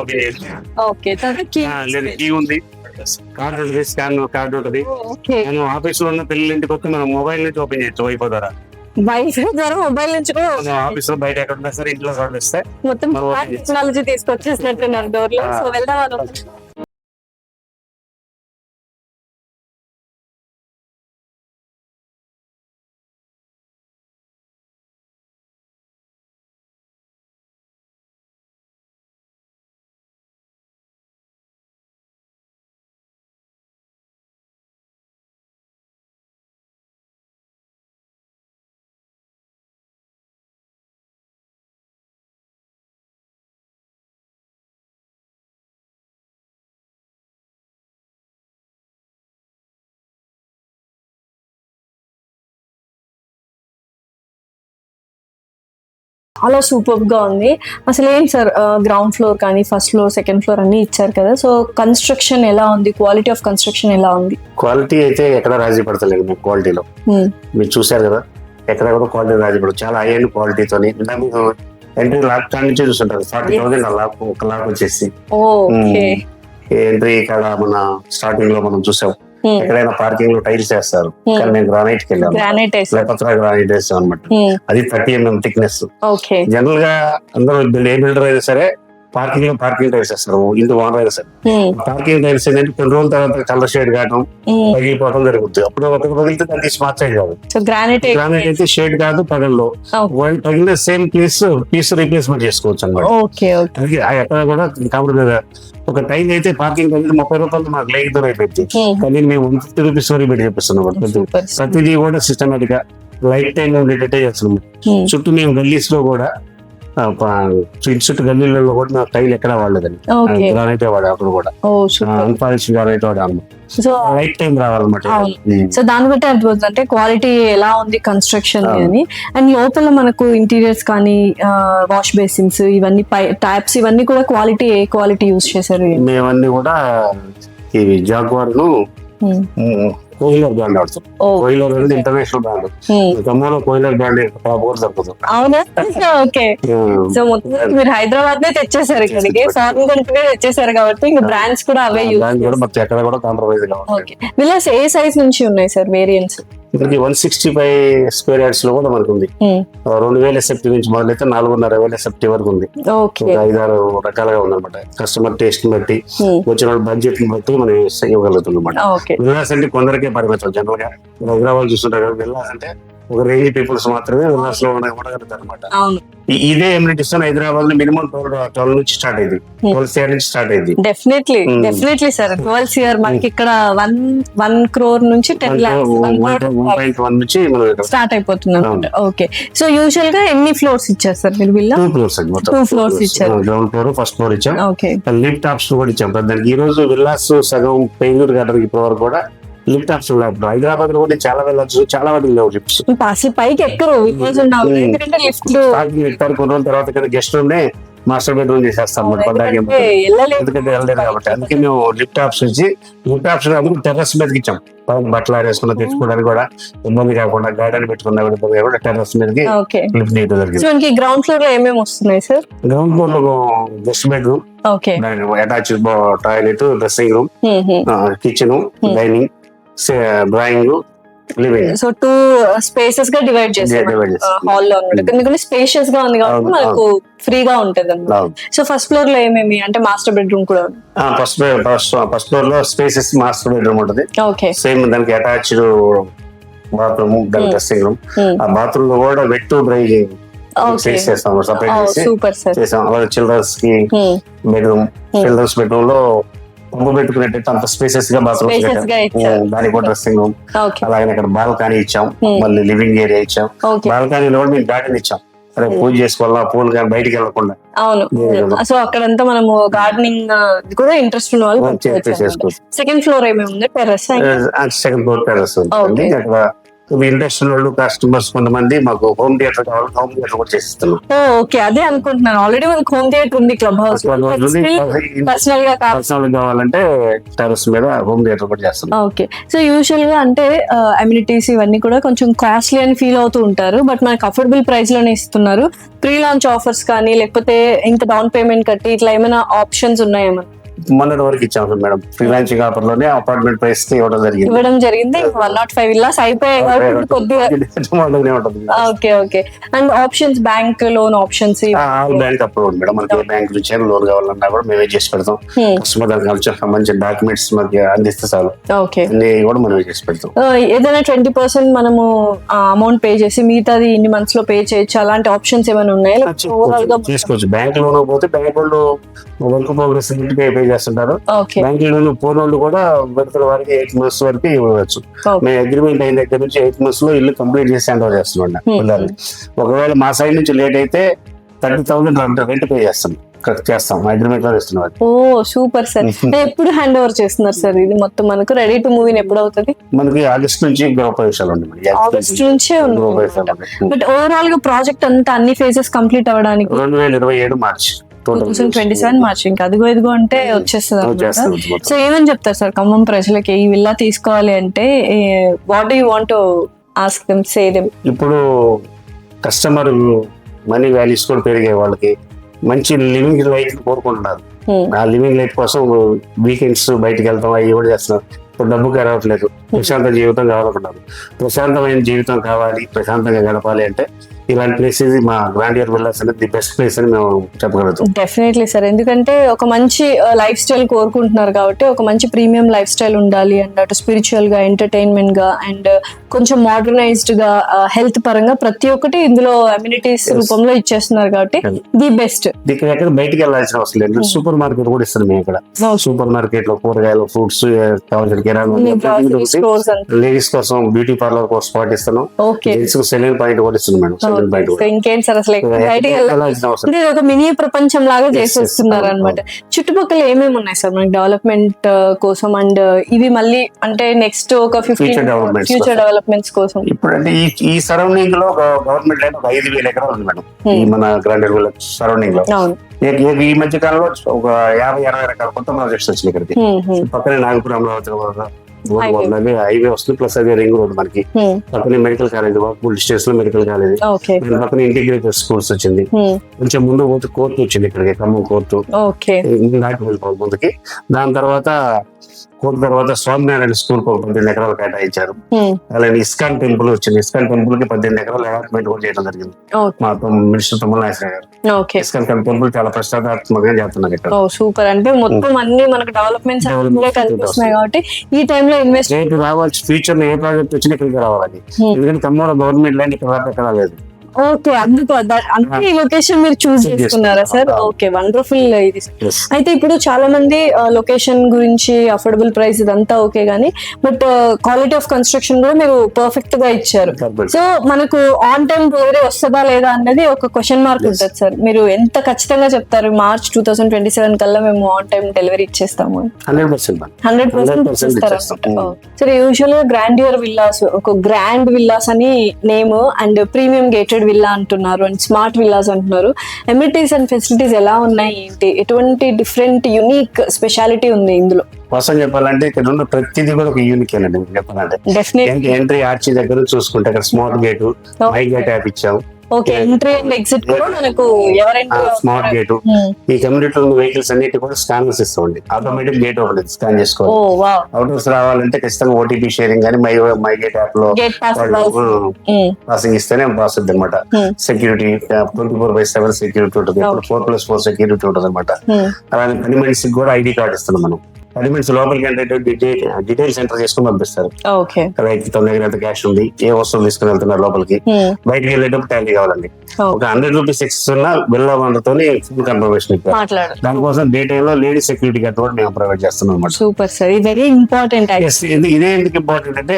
Open చేయొచ్చు. Okay key లేదు key ఉంది, కార్డు ఉంటుంది, స్కాన్ కార్డు ఉంటుంది. ఓకే నేను ఆఫీస్ లో ఉన్న పిల్లల ఇంటికి వస్తే మనం మొబైల్ నుంచి ఓపెన్ చేయొచ్చు వైఫై ద్వారా. వైఫై ద్వారా మొబైల్ నుంచి కూడా మనం ఆఫీస్ లో బయట ఎక్కడ ఉన్నా సరే ఇంట్లో కార్డు ఇస్తే మొత్తం మనం open చేయొచ్చు. టెక్నాలజీ తీసుకొచ్చేసినట్టున్నారు డోర్ లో. సో వెళ్దాం మనం. చాలా సూపర్ గా ఉంది. అసలు ఏంటి సార్, గ్రౌండ్ ఫ్లోర్ కానీ ఫస్ట్ ఫ్లోర్ సెకండ్ ఫ్లోర్ అన్ని ఇచ్చారు కదా, సో కన్స్ట్రక్షన్ ఎలా ఉంది, క్వాలిటీ ఆఫ్ కన్స్ట్రక్షన్ ఎలా ఉంది? క్వాలిటీ అయితే ఎక్కడ రాజీ పడతలేదు మీకు క్వాలిటీలో. మీరు చూసారు కదా, ఎక్కడ కూడా క్వాలిటీ రాజీ పడదు. చాలా హై అండ్ క్వాలిటీతో మీకు ఎంట్రీ లాక్ కాడి నుంచి చూస్తుంటారు. 40,000 లాక్, ఒక లాక్ వచ్చేసి ఎంట్రీ ఇక్కడ మన స్టార్టింగ్ లో మనం చూసాం. ఎక్కడైనా పార్కింగ్ లో టైల్స్ వేస్తారు, కానీ మేము గ్రానైట్ కి వెళ్ళాము, లేపత్ర గ్రానైట్ వేస్తాం అనమాట. అది 30 mm థిక్నెస్. జనరల్ గా అందరూ ఏ బిల్డర్ అయినా సరే పార్కింగ్ టైల్స్ వేస్తారు, ఇంటి ఓనర్ అయినా సరే. పార్కింగ్ టైల్స్ ఏంటంటే కొన్ని రోజుల తర్వాత కలర్ షేడ్ కావడం, పగిలిపోవడం జరుగుతుంది. అప్పుడు ఒక పగిలితే దానికి స్మార్ట్ సైడ్ కాదు. గ్రానైట్ అయితే షేడ్ కాదు, పగల్లో పగిలిన సేమ్ పీస్ రీప్లేస్మెంట్ చేసుకోవచ్చు అనమాట. ఎక్కడ కూడా కాంప్రమైజ్. ఒక టైల్ అయితే పార్కింగ్ టైల్ 30 రూపాయలు మాకు లేక్ దూరం అయిపోయింది, కానీ మేము 50 రూపీస్ వరకు పెట్టి చెప్పిస్తున్నాం. ప్రతిదీ కూడా సిస్టమేటిక్ గా లైఫ్ టైం ఉండేటట్టే చేస్తున్నాం. చుట్టూ మేము గల్లీస్ లో కూడా చుట్టూ గల్లీలలో కూడా నాకు టైల్ ఎక్కడ వాడలేదండి, గ్రానైట్ వాడే. అప్పుడు కూడా అన్పాలిష్ గ్రానైట్ వాడాము. లైఫ్ టైం రావాలన్నమాట. సో దాన్ని బట్టి అర్థమవుతుంది అంటే క్వాలిటీ ఎలా ఉంది కన్స్ట్రక్షన్ అని. అండ్ లోపల మనకు ఇంటీరియర్స్ కానీ వాష్ బేసిన్స్ ఇవన్నీ ట్యాప్స్ ఇవన్నీ కూడా క్వాలిటీ ఏ క్వాలిటీ యూజ్ చేశారు? మేమన్నీ కూడా ఇవి జాగ్వార్ ను కోహిలర్ బ్రాండ్ ఆడుతాం. కోహిలర్ అనేది ఇంటర్నేషనల్ బ్రాండ్. ఖమ్మంలో కోహిలర్ బ్రాండ్ దొరుకుతుంది. అవునా? ఓకే. సో మొత్తం మీరు హైదరాబాద్ నే తెచ్చేసారు, ఇక్కడికి ఫారెన్ కంట్రీ తెచ్చేసారు కాబట్టి ఇంకా బ్రాండ్స్ కూడా అవే యూజ్ మొత్తం ఎక్కడ కూడా కాంప్రమైజ్ కావాలి. విల్లాస్ ఏ సైజ్ నుంచి ఉన్నాయి సార్ వేరియంట్స్? ఇక్కడికి 165 స్క్వేర్ యార్డ్స్ లో కూడా మనకు ఉంది. 2000 SFT నుంచి మొదలైతే 4,500 SFT వరకు ఉంది. 5-6 రకాలుగా ఉందన్నమాట. కస్టమర్ టేస్ట్ బట్టి, వచ్చిన బడ్జెట్ బట్టి మనం ఇవ్వగలుగుతుంది అనమాట. విల్లాస్ అంటే కొందరికే పరిమితం. జనరల్ గా హైదరాబాద్ చూస్తుంటారు, విల్లాస్ అంటే ఒక రేంజ్ పీపుల్స్ మాత్రమే విల్లాస్ లో ఉండగలుగుతారు అనమాట. ఇదే ఎమ్యూనిటీస్ హైదరాబాద్ లో మినిమం 12 నుంచి స్టార్ట్ అయింది, 12 CR నుంచి స్టార్ట్ అయింది. డెఫినెట్లీ సార్, 12 CR మనకి ఇక్కడ 1 crore నుంచి 10 lakhs 1.1 నుంచి స్టార్ట్ అయిపోతుంది. ఓకే. సో యూజువల్ గా ఎన్ని ఫ్లోర్స్ ఇచ్చారు సార్ మీరు విల్లా? 2 floors ఇచ్చారు. గ్రౌండ్ ఫ్లోర్, ఫస్ట్ ఫ్లోర్ ఇచ్చాం. లిఫ్ట్ టాప్స్ కూడా ఇచ్చాం. దానికి ఈ రోజు విల్లాస్ సగం పెయింగూరు గడ్డకి ఇప్పటి వరకు కూడా లిఫ్ట్ టాప్స్ ఉన్నాయి. హైదరాబాద్ లో కూడా చాలా వెళ్ళచ్చు, చాలా వాటికి లేవు లిఫ్ట్స్. పైకి ఎక్కరు, ఎందుకంటే లిఫ్ట్లు కొన్ని రోజుల తర్వాత గెస్ట్ రూమ్ నే మాస్టర్ బెడ్రూమ్ చేసేస్తాం ఎందుకంటే వెళ్ళలేదు కాబట్టి. అందుకే మేము లిఫ్ట్ టాప్స్ వచ్చి లిఫ్ట్ టాప్స్ టెర్రస్ మీదకి ఇచ్చాం. బట్టలు ఆరేసుకున్నా తెచ్చుకోవడానికి కూడా ఇబ్బంది కాకుండా, గార్డెన్ పెట్టుకున్నా కూడా టెర్రస్ మీదకి లిఫ్ట్ చేయడం జరిగింది. గ్రౌండ్ ఫ్లోర్ లో ఏమేమి వస్తున్నాయి సార్? గ్రౌండ్ ఫ్లోర్ లో guest bedroom, attach toilet, dressing room, kitchen, dining, drawing, living. So 2 spaces గా డివైడ్ చేసారు హాల్ లో అన్నమాట. ఎందుకంటే స్పేషియస్ గా ఉంది కాబట్టి మనకు ఫ్రీగా ఉంటది అన్నమాట. సో ఫస్ట్ ఫ్లోర్ లో ఏమేమి అంటే మాస్టర్ బెడ్రూమ్ కూడా? ఫస్ట్ ఫ్లోర్ లో స్పేసెస్ మాస్టర్ బెడ్రూమ్ ఉంటుంది. సేమ్ దానికి అటాచ్డ్ బాత్రూమ్, దాని డ్రెస్సింగ్ రూమ్. ఆ బాత్రూమ్ లో కూడా వెట్ టు డ్రై చేస్తాం, సపరేట్ చేసాం. అలాగే చిల్డ్రన్స్ కి బెడ్రూమ్, చిల్డ్రన్స్ బెడ్రూమ్ లో పంపు పెట్టుకునేటట్టు అంత స్పేసెస్ గా బాత్రూమ్, దానికి కూడా డ్రెస్సింగ్ రూమ్. అలాగే అక్కడ బాల్కనీ ఇచ్చాం, మళ్ళీ లివింగ్ ఏరియా ఇచ్చాం. బాల్కనీలో కూడా మేము గార్డెన్ ఇచ్చాం. పూజ చేసుకోవాలా, పూలు కానీ బయటికి వెళ్ళకుండా. అవును. సో అక్కడంతా మనము గార్డెనింగ్ కూడా ఇంట్రెస్ట్ ఉన్న వాళ్ళు చేసుకోవచ్చు. సెకండ్ ఫ్లోర్ ఏమేమి ఉంది? టెర్రస్. సెకండ్ ఫ్లోర్ టెర్రస్ ఉంది. అక్కడ ఇంట్రెస్ట్ వాళ్ళు కస్టమర్స్ కొంతమంది మాకు హోమ్ థియేటర్ కావాలి, హోమ్ థియేటర్ కూడా చేసిస్తున్నాం. ఓకే, అదే అనుకుంటున్నాను. ఆల్రెడీ మనకు హోమ్ థియేటర్ ఉంది క్లబ్ హౌస్, పర్సనల్ గా పర్సనల్ కావాలంటే టెర్రస్ మీద హోమ్ థియేటర్ కూడా చేస్తున్నాం. ఓకే, సో యూజువల్ గా అంటే అమ్యూనిటీస్ ఇవన్నీ కూడా కొంచెం కాస్ట్లీ అని ఫీల్ అవుతూ ఉంటారు, బట్ మనకి అఫోర్డబుల్ ప్రైస్ లోనే ఇస్తున్నారు. ప్రీ లాంచ్ ఆఫర్స్ కానీ లేకపోతే ఇంకా డౌన్ పేమెంట్ కట్టి ఇట్లా ఏమైనా ఆప్షన్స్ ఉన్నాయేమన్నా? మొన్నటి వరకు ఇచ్చాము మేడం, ఫ్రీలాన్సింగ్ ఆఫర్ లోనే అపార్ట్మెంట్ ప్రైస్ కి ఇవ్వడం జరిగింది. 105 విల్లాస్ అయిపోయాయి కాబట్టి కొద్దిగా. Okay okay, and options bank loan options bank approve madam, మనకి బ్యాంక్ నుంచి లోన్ కావాలన్నా కూడా మేమే చేసి పెడతాం. కస్టమర్ దానికి సంబంధించిన డాక్యుమెంట్స్ మనకి అందిస్తే చాలు, ఓకే అన్ని కూడా మనమే చేసి పెడతాం. ఏదైనా 20% మనము అమౌంట్ పే చేసి మిగతాది ఇన్ని మంత్స్ లో పే చేయొచ్చు, అలాంటి ఆప్షన్స్ ఏమైనా ఉన్నాయా? చేసుకోవచ్చు. బ్యాంక్ లోన్ పోతే బ్యాంక్ వాళ్ళు వర్క్ ప్రోగ్రెస్ పే చేస్తుంటారు. బ్యాంక్ లోన్ పోయిన వాళ్ళు కూడా విడతల వారికి 8 months వరకు ఇవ్వచ్చు. మేము అగ్రిమెంట్ అయిన దగ్గర నుంచి 8 months లో ఇల్లు కంప్లీట్ చేసి హ్యాండ్ ఓవర్ చేస్తున్నాం పిల్లల్ని. ఒకవేళ మా సైడ్ నుంచి లేట్ అయితే 30,000 రెంట్ పే చేస్తాం అగ్రిమెంట్ లో ఇస్తున్నారు. ఓ సూపర్ సార్. ఎప్పుడు హ్యాండ్ ఓవర్ చేస్తున్నారు సార్? ఇది మొత్తం మనకు రెడీ టు మూవ్ ఎప్పుడు అవుతుంది? మనకి ఆగస్ట్ నుంచి గృహప్రవేశాలు ఉన్నాయి. ఆగస్ట్ నుంచే ఉన్నాయి. బట్ ఓవరాల్ గా ప్రాజెక్ట్ అంతా అన్ని ఫేజెస్ కంప్లీట్ అవ్వడానికి 2027 మార్చ్ 2027 మార్చ్ ఇంకా అదిగో ఇదిగో అంటే వచ్చేస్తుంది. సో ఏమని చెప్తారు సార్ ఖమ్మం ప్రజలకి ఈ విల్లా తీసుకోవాలి అంటే? What do you want to ask them, say them? ఇప్పుడు కస్టమర్ మనీ వాల్యూస్ కూడా పెరిగే వాళ్ళకి మంచి లివింగ్ లైఫ్ కోరుకుంటున్నారు. ఆ లివింగ్ లైఫ్ కోసం వీకెండ్స్ బయటకు వెళ్తాం, అవి కూడా చేస్తున్నారు. ఇప్పుడు డబ్బుకి రావట్లేదు, ప్రశాంత జీవితం కావాలనుకుంటారు. ప్రశాంతమైన జీవితం కావాలి, ప్రశాంతంగా గడపాలి అంటే ఇలాంటి ప్లేసెస్ మా గ్రాండియర్ విల్లాస్ అనేది ది బెస్ట్ ప్లేస్ అని మేము చెప్పగలుగుతాం. డెఫినెట్లీ సార్, ఎందుకంటే ఒక మంచి లైఫ్ స్టైల్ కోరుకుంటున్నారు కాబట్టి ఒక మంచి ప్రీమియం లైఫ్ స్టైల్ ఉండాలి అండ్ అటు స్పిరిచువల్ గా, ఎంటర్టైన్మెంట్ గా అండ్ కొంచెం మోడర్నైజ్డ్ గా, హెల్త్ పరంగా ప్రతి ఒక్కటి ఇందులో అమ్యూనిటీస్ రూపంలో ఇచ్చేస్తున్నారు కాబట్టి ది బెస్ట్. ఇక్కడ ఎక్కడ బయటికి వెళ్ళాల్సిన అవసరం లేదు. సూపర్ మార్కెట్ కూడా ఇస్తారు మేము ఇక్కడ. సూపర్ మార్కెట్ లో కూరగాయలు, ఫ్రూట్స్ కావాల్సిన కిరాణా, లేడీస్ కోసం బ్యూటీ పార్లర్ కోసం స్పాట్ ఇస్తున్నాం. సెలూన్ పాయింట్ కూడా ఇస్తున్నాం మేడం. ఇంకేం సార్, అసలు బయటికి ఒక మినీ ప్రపంచం లాగా చేసేస్తున్నారు అనమాట. చుట్టుపక్కల ఏమేమి ఉన్నాయి సార్ మనకి డెవలప్మెంట్ కోసం అండ్ ఇవి మళ్ళీ అంటే నెక్స్ట్ ఒక 15 ఫ్యూచర్ డెవలప్మెంట్స్ కోసం? ఇప్పుడు అంటే ఈ సరౌండింగ్ లో గవర్నమెంట్ లైన్ ఒక 5,000 ఎకరాలు ఉంది మేడం. ఈ మన గ్రాండెడ్ విలేజ్ సరౌండింగ్ లో ఈ మధ్య కాలంలో ఒక 50-60 రకాల కొత్త ప్రాజెక్ట్స్ వచ్చినాయి ఇక్కడికి. పక్కనే నాగపురం, అమరావతి హైవే వస్తుంది, ప్లస్ అదే రింగ్ రోడ్. మనకి పక్కనే మెడికల్ కాలేజ్, వాకబుల్ డిస్టెన్స్ లో మెడికల్ కాలేజ్, పక్కన ఇంటిగ్రేటెడ్ స్కూల్స్ వచ్చింది. కొంచెం ముందు పోతే కోర్టు వచ్చింది ఇక్కడికి, ఖమ్మం కోర్టు దాటి వెళ్ళిపోవాలి ముందుకి. దాని తర్వాత కోర్టు తర్వాత స్వామినారాయణ స్కూల్ 18 ఎకరాలు కేటాయించారు. అలాగే ఇస్కాన్ టెంపుల్ వచ్చింది. ఇస్కాన్ టెంపుల్ కి 18 ఎకరాలు అలాట్మెంట్ కూడా చేయడం జరిగింది మా మినిస్టర్ తుమ్మల నాగేశ్వర గారు. ఇస్కాన్ టెంపుల్ చాలా ప్రతిష్టాత్మకంగా చేస్తున్నారు ఇక్కడ. సూపర్, అంటే మొత్తం అన్ని మనకు డెవలప్మెంట్స్ కనిపిస్తున్నాయి కాబట్టి ఈ టైంలో ఇన్వెస్ట్ రావాలి. ఫ్యూచర్ లో ఏ ప్రాజెక్ట్ వచ్చినా ఇక్కడికి రావాలి, ఎందుకంటే ఖమ్మంలో గవర్నమెంట్ ల్యాండ్ ఇక్కడ లేదు. ఓకే, అందుకు అందుకే ఈ లొకేషన్ మీరు చూస్ చేసుకున్నారా సార్? Okay, wonderful. ఇది అయితే ఇప్పుడు చాలా మంది లొకేషన్ గురించి, అఫోర్డబుల్ ప్రైస్ ఇదంతా ఓకే గానీ బట్ క్వాలిటీ ఆఫ్ కన్స్ట్రక్షన్ కూడా మీరు పర్ఫెక్ట్ గా ఇచ్చారు. సో మనకు ఆన్ టైం డెలివరీ వస్తుందా లేదా అన్నది ఒక క్వశ్చన్ మార్క్ ఉంటుంది సార్. మీరు ఎంత ఖచ్చితంగా చెప్తారు మార్చ్ 2027 కల్లా మేము ఆన్ టైం డెలివరీ ఇచ్చేస్తాము? 100% ఇస్తారు సార్. యూజువల్ గా గ్రాండియర్ విల్లాస్, ఒక గ్రాండ్ విల్లాస్ అని name and premium gated villa అంటున్నారు అండ్ స్మార్ట్ విల్లాస్ అంటున్నారు. అమ్యూనిటీస్ అండ్ ఫెసిలిటీస్ ఎలా ఉన్నాయి, ఏంటి, ఎటువంటి డిఫరెంట్ యూనిక్ స్పెషాలిటీ ఉంది ఇందులో? కోసం చెప్పాలంటే ఇక్కడ ఉన్న ప్రతిదీ కూడా ఒక యూనిక్ అండి చెప్పాలంటే. ఎంట్రీ ఆర్చి దగ్గర చూసుకుంటే అక్కడ smart gate, my gate app ఇచ్చాము. ఓకే, ఎంట్రీ అండ్ ఎగ్జిట్ కూడా మనకు ఎవరైనా స్మార్ట్ గేట్. ఈ కమ్యూనిటీలో వెహికల్స్ అన్నిటి కూడా స్కానర్స్ ఇస్తామండి. ఆటోమేటిక్ గేట్ ఒకటి స్కాన్ చేసుకోవాలి. అవుటర్స్ రావాలంటే ఖచ్చితంగా ఓటీపీ షేరింగ్ కానీ మై గేట్ యాప్ లో పాసింగ్ ఇస్తేనే పాస్ అవుతుంది అనమాట. సెక్యూరిటీ 24/7 సెక్యూరిటీ ఉంటుంది, 4+4 సెక్యూరిటీ ఉంటుంది అనమాట. అలానే కన్వీనియన్స్ కూడా ఐడి కార్డ్ ఇస్తున్నాం మనం. అలిమెంట్స్ లోపలికి అంటే డీటెయిల్స్ ఎంటర్ చేసుకుని పంపిస్తారు. రైట్, తన దగ్గర ఎంత క్యాష్ ఉంది, ఏ వస్తువులు తీసుకుని వెళ్తున్నారు లోపలికి, బయటకి వెళ్ళేటప్పుడు టాలీ కావాలండి. ఒక 100 రూపీస్ ఎక్స్ట్రా ఉన్న బిల్ అమౌంట్ ఫుల్ కన్ఫర్మేషన్. దానికోసం డే టైమ్ లో లేడీ సెక్యూరిటీ గార్డ్ కూడా మేము ప్రొవైడ్ చేస్తున్నాం అనమాట. సూపర్ సార్, ఇది వెరీ ఇంపార్టెంట్. ఇదే ఎందుకు ఇంపార్టెంట్ అంటే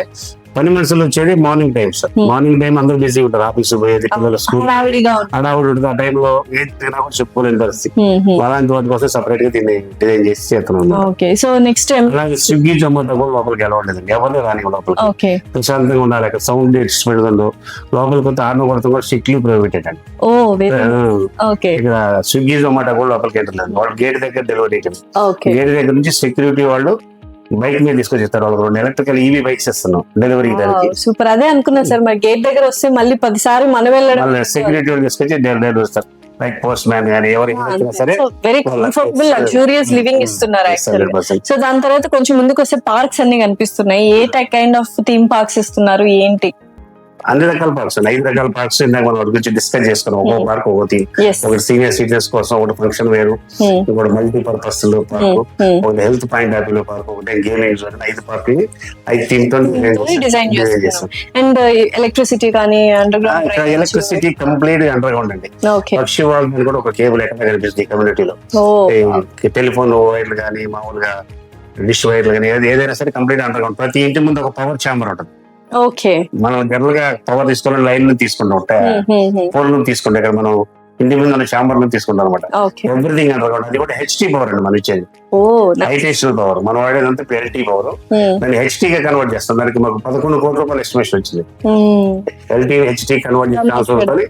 పని మనుషులు వచ్చేది morning time sir. Morning time అందరూ బిజీ ఉంటారు, ఆఫీస్ పోయేది, పిల్లలు స్కూల్ హడావిడిగా ఉంటుంది. హడావుడి ఉంటుంది. ఆ టైంలో ఏది తినా కూడా చెప్పుకోలేని పరిస్థితి. అలాంటి వాటి కోసం సపరేట్ గా దీన్ని డిజైన్ చేసి చేస్తున్నాం. ఓకే, సో నెక్స్ట్ అలాగే స్విగ్గీ జొమాటో కూడా లోపలికి వెళ్ళలేదండి, ఎవరు రాని లోపలికి. ఓకే, ప్రశాంతంగా ఉండాలి. అక్కడ సౌండ్ డిస్టర్బెన్స్ ఉండదు. లోపలికి కొంత ఆర్నో కొడతాం కూడా స్ట్రిక్ట్లీ ప్రొహిబిటెడ్ అండి. ఓ ఓకే, ఇక్కడ స్విగ్గీ జొమాటో కూడా లోపలికి ఎంటర్లేదు. వాళ్ళు గేట్ దగ్గర డెలివరీ ఓకే, గేట్ దగ్గర నుంచి సెక్యూరిటీ వాళ్ళు బైక్ మీద తీసుకొచ్చేస్తారు. వాళ్ళు 2 ఎలక్ట్రికల్ ఈవీ బైక్స్ ఇస్తున్నాం డెలివరీ దానికి. సూపర్, అదే అనుకున్నా సార్, మరి గేట్ దగ్గర వస్తే మళ్ళీ 10 సార్లు మనం వెళ్ళడం. సెక్యూరిటీ వాళ్ళు తీసుకొచ్చి డెలివరీ వస్తారు. లైక్ పోస్ట్ మ్యాన్ కానీ ఎవరు సరే వెరీ కంఫర్టబుల్ లగ్జూరియస్ లివింగ్ ఇస్తున్నారు యాక్చువల్లీ. 100%. సో దాని తర్వాత కొంచెం ముందుకు వస్తే పార్క్స్ అన్ని కనిపిస్తున్నాయి. ఏ కైండ్ ఆఫ్ థీమ్ పార్క్స్ ఇస్తున్నారు ఏంటి? అన్ని రకాల పార్క్స్, 5 రకాల పార్క్స్ ఇందాక మనం వాటి గురించి డిస్కస్ చేసుకున్నాం. ఒక్కో పార్క్ ఒకటి, Yes. ఒకటి సీనియర్ సిటిజన్స్ కోసం, ఒకటి ఫంక్షన్ వేరు, ఇంకోటి మల్టీపర్పస్ పార్క్, ఒకటి health point of view park, ఒకటి గేమింగ్ జోన్. 5 పార్కులు 5 థీమ్ తో డిజైన్ చేస్తాం. అండ్ ఎలక్ట్రిసిటీ కానీ under ground electricity complete under ground అండి. ఓకే, పక్షి వాళ్ళ కూడా ఒక కేబుల్ ఎక్కడ కనిపిస్తుంది కమ్యూనిటీలో. టెలిఫోన్ వైర్లు కానీ మామూలుగా డిష్ వైర్లు కానీ ఏదైనా సరే కంప్లీట్ అండర్ గ్రౌండ్. ప్రతి ఇంటి ముందు ఒక పవర్ ఛాంబర్ ఉంటుంది. ఓకే, మనం జనరల్ గా పవర్ తీసుకున్న లైన్ నుంచి తీసుకుంటాం, ఫోన్ నుంచి తీసుకుంటాం. ఇక్కడ మనం ఇంటి ముందు ఛాంబర్ నుంచి తీసుకుంటాం అనమాట. Okay, everything under ground. అది కూడా హెచ్టీ పవర్ అండి మనం ఇచ్చేది. ఓ హైటెన్షనల్ పవర్. మనం వాడేదంతా ఎల్టీ పవర్. దాన్ని హెచ్టీ గా కన్వర్ట్ చేస్తాం. దానికి మాకు 11 కోట్ల రూపాయల ఎస్టిమేషన్ వచ్చింది. ఎల్టీ హెచ్టీ కన్వర్ట్ చేసి ట్రాన్స్ఫర్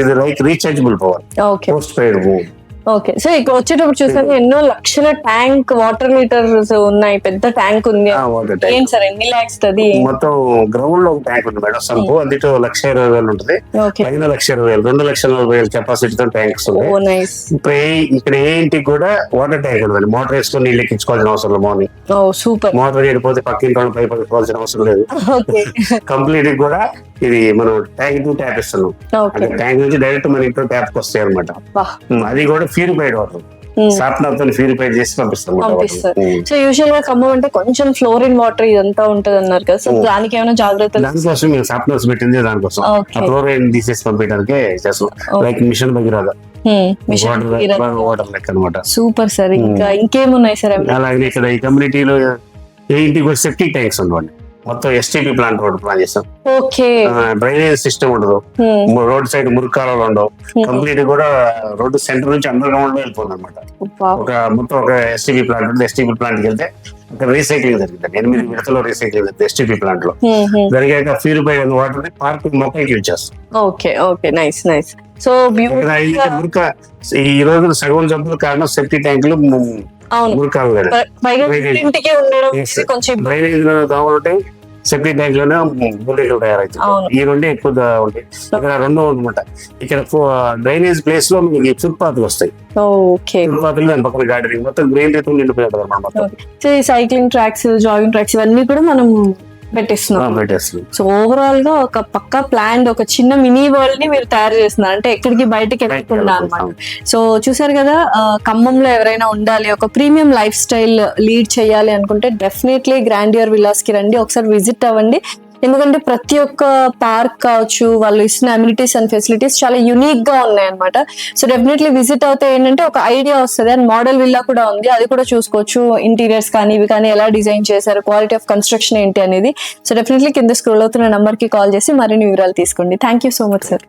ఇది like rechargeable power, okay, post paid. Okay. So ఇక్కడ వచ్చేటప్పుడు చూసాను ఎన్నో లక్షల ట్యాంక్, వాటర్ మీటర్స్ ఉన్నాయి, పెద్ద ట్యాంక్ ఉంది. ఏంటి సార్ ఎన్ని లాక్స్ అది? మొత్తం గ్రౌండ్ లో ఒక ట్యాంక్ ఉంది మేడం, సంపు. అందులో 1,20,000 ఉంటుంది. పైన 1,20,000, 2,40,000 కెపాసిటీతో ట్యాంక్స్ ఉన్నాయి. ఇక్కడ ఏంటి కూడా వాటర్ ట్యాంక్ ఉంటుంది. మోటార్ వేసుకొని నీళ్ళు ఎక్కించుకోవాల్సిన అవసరం లేదు. మార్నింగ్ సూపర్, మోటార్ చేయకపోతే పక్కింటి పైప్ పెట్టుకోవాల్సిన అవసరం లేదు. కంప్లీట్ కూడా ఇది మనం ట్యాంక్ టు ట్యాప్ ఇస్తున్నాం. అంటే ట్యాంక్ నుంచి డైరెక్ట్ మన ఇంట్లో ట్యాప్ వస్తాయి అనమాట. అది కూడా ప్యూరిఫైడ్ వాటర్, సాఫ్ట్నర్ తో ప్యూరిఫై చేసి పంపిస్తాం. సో యూజువల్ గా ఖమ్మం అంటే కొంచెం ఫ్లోరిన్ వాటర్ ఇదంతా ఉంటది అన్నారు కదా, సో దానికి ఏమైనా జాగ్రత్తలు? దానికోసం మేము సాఫ్ట్నర్స్ పెట్టింది దానికోసం. ఫ్లోరైన్ తీసేసి పంపించడానికి చేస్తాం. లైక్ మిషన్ భగీరథ వాటర్ లెక్క అనమాట. Super sir. ఇంకా ఇంకేమున్నాయి సార్? అలాగే ఇక్కడ ఈ కమ్యూనిటీలో ఇంటికి కూడా సెప్టిక్ ట్యాంక్స్ ఉండవండి. మొత్తం ఎస్టీపీ ప్లాంట్ రోడ్ ప్లాన్ చేస్తాం. డ్రైనేజ్ సిస్టమ్ ఉండదు, రోడ్ సైడ్ మురికాలలో ఉండవు. కంప్లీట్ కూడా రోడ్డు సెంటర్ నుంచి అండర్ గ్రౌండ్ లో వెళ్ళిపోతుంది అనమాట. మొత్తం ఒక ఎస్టీపీ ప్లాంట్ ఉంటుంది. ఎస్టీపీ ప్లాంట్ కి వెళ్తే అక్కడ రీసైక్లింగ్ జరుగుతుంది. 8 విడతలో రీసైక్లింగ్ జరుగుతుంది ఎస్టీపీ ప్లాంట్ లో. జరిగాక ప్యూరిఫై అయిన వాటర్ పార్క్ మొక్కకి యూజ్ చేస్తాం. Okay, okay, nice nice. So మురిక ఈ రోజు సగం జబ్బులు కారణం సెప్టిక్ ట్యాంకులు, మురికాలు. డ్రైనేజ్ లో కావాలంటే సెప్టిక్ ట్యాంక్ లోనే బుల్లెట్లు తయారవుతుంది. ఈ రెండే ఎక్కువ ఉంటాయి. ఇక్కడ రెండో అనమాట. ఇక్కడ డ్రైనేజ్ ప్లేస్ లో మీకు ఫుట్పాత్లు వస్తాయి. ఫుట్పాత్లు దాని పక్కన గార్డెనింగ్ మొత్తం గ్రీనరీతో నిండిపోయింది అనమాట. సైక్లింగ్ ట్రాక్స్, జాగింగ్ ట్రాక్స్ ఇవన్నీ కూడా మనం పెట్టేస్తున్నాం. సో ఓవరాల్ గా ఒక పక్కా ప్లాన్, ఒక చిన్న మినీ వరల్డ్ ని మీరు తయారు చేస్తున్నారు, అంటే ఎక్కడికి బయటకి వెళ్ళకుండా అనమాట. సో చూసారు కదా, ఖమ్మంలో ఎవరైనా ఉండాలి, ఒక ప్రీమియం లైఫ్ స్టైల్ లీడ్ చేయాలి అనుకుంటే డెఫినెట్లీ గ్రాండియర్ విల్లాస్ కి రండి, ఒకసారి విజిట్ అవ్వండి. ఎందుకంటే ప్రతి ఒక్క పార్క్ కావచ్చు, వాళ్ళు ఇస్తున్న అమ్యూనిటీస్ అండ్ ఫెసిలిటీస్ చాలా యూనిక్ గా ఉన్నాయి అనమాట. సో డెఫినెట్లీ విజిట్ అవుతే ఏంటంటే ఒక ఐడియా వస్తుంది. అండ్ మోడల్ విల్లా కూడా ఉంది, అది కూడా చూసుకోవచ్చు. ఇంటీరియర్స్ కానీ ఇవి కానీ ఎలా డిజైన్ చేశారు, క్వాలిటీ ఆఫ్ కన్స్ట్రక్షన్ ఏంటి అనేది. సో డెఫినెట్లీ కింద స్క్రోల్ అవుతున్న నంబర్ కి కాల్ చేసి మరిన్ని వివరాలు తీసుకోండి. Thank you so much sir.